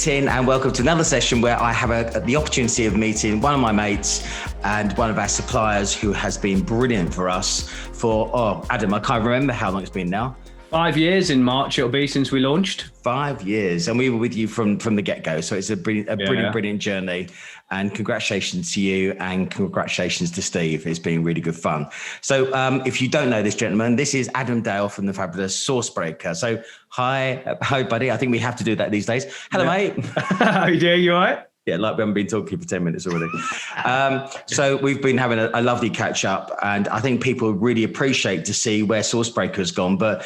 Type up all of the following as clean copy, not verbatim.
meeting and welcome to another session where I have the opportunity of meeting one of my mates and one of our suppliers who has been brilliant for us for, Adam, I can't remember how long it's been now. 5 years in March it'll be since we launched. 5 years, and we were with you from the get-go. So it's a brilliant journey. And congratulations to you and congratulations to Steve. It's been really good fun. So if you don't know this gentleman, this is Adam Dale from the fabulous Sourcebreaker. So hi, buddy. I think we have to do that these days. Hello, mate. How you doing? You all right? Yeah, like we haven't been talking for 10 minutes already. So we've been having a lovely catch up, and I think people really appreciate to see where Sourcebreaker has gone. But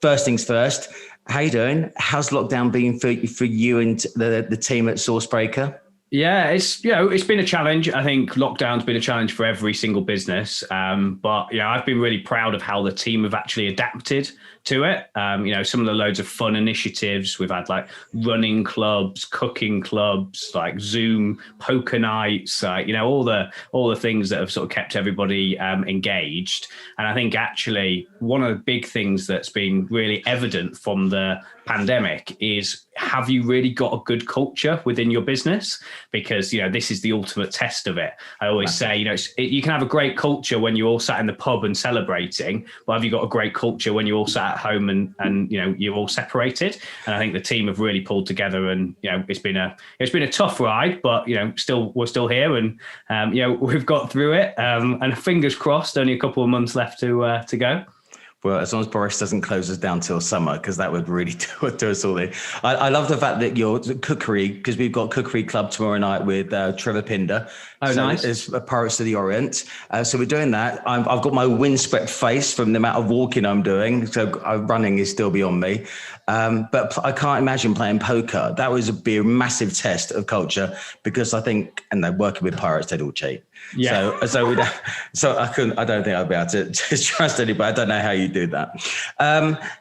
first things first, how you doing? How's lockdown been for you and the team at Sourcebreaker? Yeah, it's been a challenge. I think lockdown's been a challenge for every single business. But I've been really proud of how the team have actually adapted to it. Some of the loads of fun initiatives we've had, like running clubs, cooking clubs, like Zoom poker nights, all the things that have sort of kept everybody engaged. And I think actually one of the big things that's been really evident from the pandemic is, have you really got a good culture within your business? Because, this is the ultimate test of it. I always say, you can have a great culture when you're all sat in the pub and celebrating, but have you got a great culture when you're all sat at home and you're all separated? And I think the team have really pulled together, and, it's been a tough ride, but, we're still here, and, we've got through it, and fingers crossed, only a couple of months left to go. Well, as long as Boris doesn't close us down till summer, because that would really do us all in. I love the fact that your cookery, because we've got Cookery Club tomorrow night with Trevor Pinder. Oh, so nice. It's Pirates of the Orient. So we're doing that. I've got my windswept face from the amount of walking I'm doing. So running is still beyond me. But I can't imagine playing poker. That would be a massive test of culture, because I think, and they're working with pirates, they'd all cheat. Yeah. So I don't think I'd be able to trust anybody. I don't know how you do that.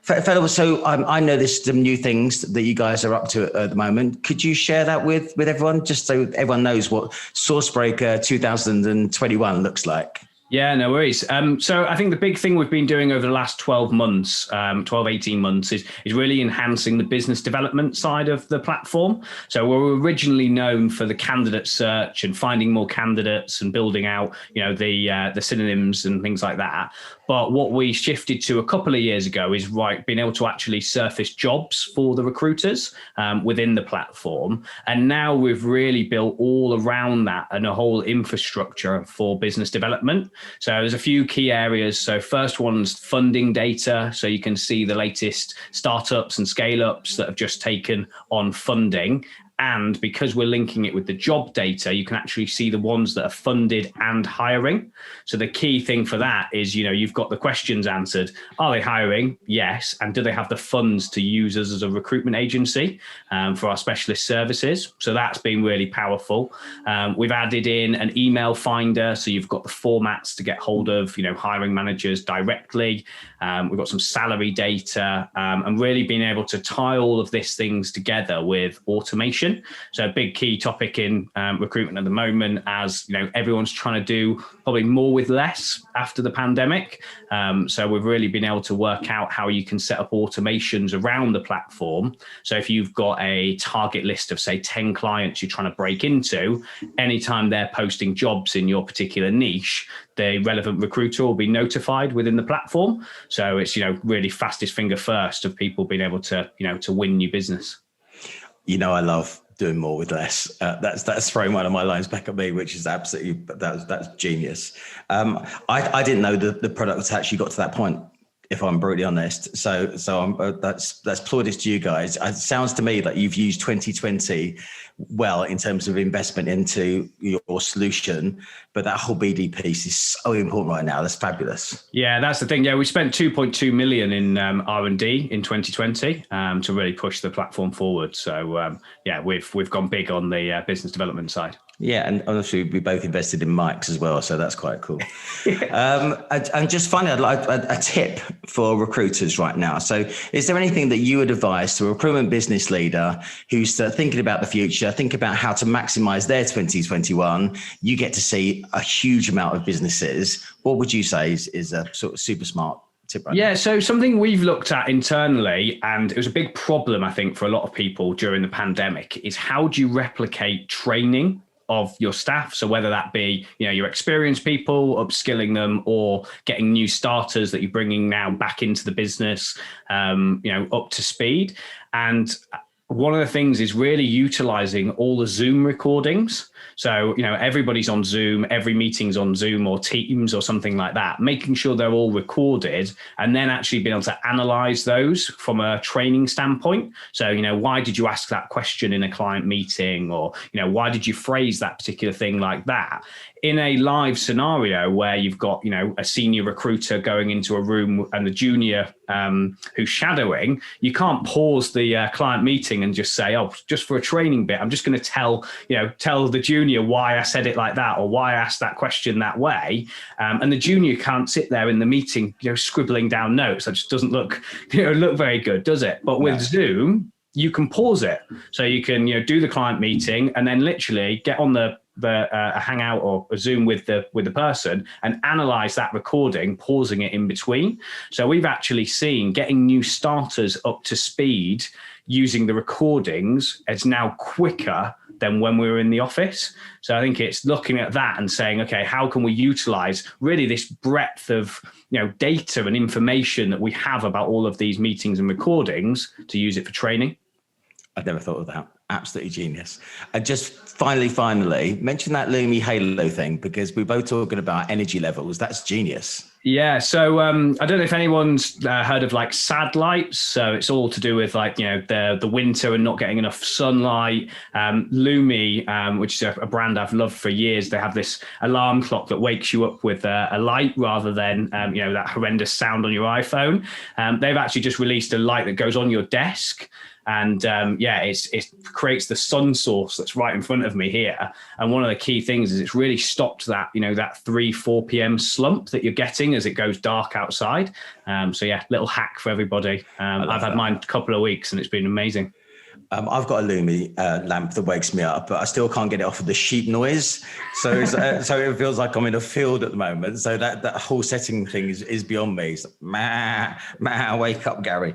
Fellows, so I know there's some new things that you guys are up to at the moment. Could you share that with everyone, just so everyone knows what Sourcebreaker 2021 looks like? Yeah, no worries. So I think the big thing we've been doing over the last 18 months is really enhancing the business development side of the platform. So we're originally known for the candidate search and finding more candidates and building out, the synonyms and things like that. But what we shifted to a couple of years ago is being able to actually surface jobs for the recruiters within the platform. And now we've really built all around that and a whole infrastructure for business development. So there's a few key areas. So first one's funding data. So you can see the latest startups and scale-ups that have just taken on funding. And because we're linking it with the job data, you can actually see the ones that are funded and hiring. So the key thing for that is, you've got the questions answered. Are they hiring? Yes. And do they have the funds to use us as a recruitment agency for our specialist services? So that's been really powerful. We've added in an email finder. So you've got the formats to get hold of, hiring managers directly. We've got some salary data, and really being able to tie all of these things together with automation. So a big key topic in recruitment at the moment, as everyone's trying to do probably more with less after the pandemic. So we've really been able to work out how you can set up automations around the platform. So if you've got a target list of, say, 10 clients you're trying to break into, anytime they're posting jobs in your particular niche, the relevant recruiter will be notified within the platform. So it's, really fastest finger first of people being able to, to win new business. I love doing more with less. That's throwing one of my lines back at me, which is absolutely, that's genius. I didn't know the product actually got to that point, if I'm brutally honest. So that's plaudits to you guys. It sounds to me like you've used 2020 well in terms of investment into your solution, but that whole BD piece is so important right now. That's fabulous. Yeah, that's the thing. Yeah, we spent 2.2 million in R&D in 2020 to really push the platform forward. So we've gone big on the business development side. Yeah, and obviously we both invested in mics as well, so that's quite cool. And just finally, I'd like a tip for recruiters right now. So is there anything that you would advise to a recruitment business leader who's thinking about the future, think about how to maximize their 2021? You get to see a huge amount of businesses. What would you say is a sort of super smart tip right Yeah, now? so something we've looked at internally, and it was a big problem, I think, for a lot of people during the pandemic, is how do you replicate training of your staff? So whether that be, your experienced people, upskilling them, or getting new starters that you're bringing now back into the business, up to speed. And one of the things is really utilizing all the Zoom recordings. So, everybody's on Zoom, every meeting's on Zoom or Teams or something like that, making sure they're all recorded and then actually being able to analyze those from a training standpoint. So, why did you ask that question in a client meeting? Or, why did you phrase that particular thing like that? In a live scenario where you've got, a senior recruiter going into a room and the junior who's shadowing, you can't pause the client meeting and just say, oh, just for a training bit, I'm just going to tell the junior why I said it like that or why I asked that question that way. And the junior can't sit there in the meeting, scribbling down notes. That just doesn't look very good, does it? But with Zoom, you can pause it. So you can, do the client meeting and then literally get on the hangout or a Zoom with the person and analyze that recording, pausing it in between. So we've actually seen getting new starters up to speed using the recordings is now quicker than when we were in the office. So I think it's looking at that and saying, okay, how can we utilize really this breadth of data and information that we have about all of these meetings and recordings to use it for training? I've never thought of that. Absolutely genius. And just finally, mention that Lumi Halo thing, because we're both talking about energy levels. That's genius. Yeah. So I don't know if anyone's heard of like sad lights. So it's all to do with the winter and not getting enough sunlight. Lumi, which is a brand I've loved for years, they have this alarm clock that wakes you up with a light rather than that horrendous sound on your iPhone. They've actually just released a light that goes on your desk. And it creates the sun source that's right in front of me here. And one of the key things is it's really stopped that, that 3-4 p.m. slump that you're getting as it goes dark outside. Little hack for everybody. I've had mine a couple of weeks and it's been amazing. I've got a Lumi lamp that wakes me up, but I still can't get it off of the sheep noise. So so it feels like I'm in a field at the moment. So that whole setting thing is beyond me. It's like, wake up, Gary.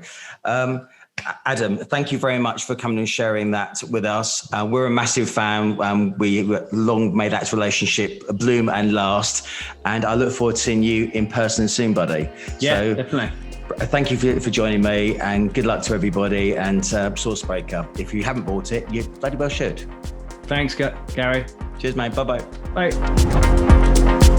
Adam, thank you very much for coming and sharing that with us. We're a massive fan. We long made that relationship bloom and last. And I look forward to seeing you in person soon, buddy. Yeah, so, definitely. Thank you for joining me, and good luck to everybody. And Sourcebreaker, if you haven't bought it, you bloody well should. Thanks, Gary. Cheers, mate. Bye-bye. Bye.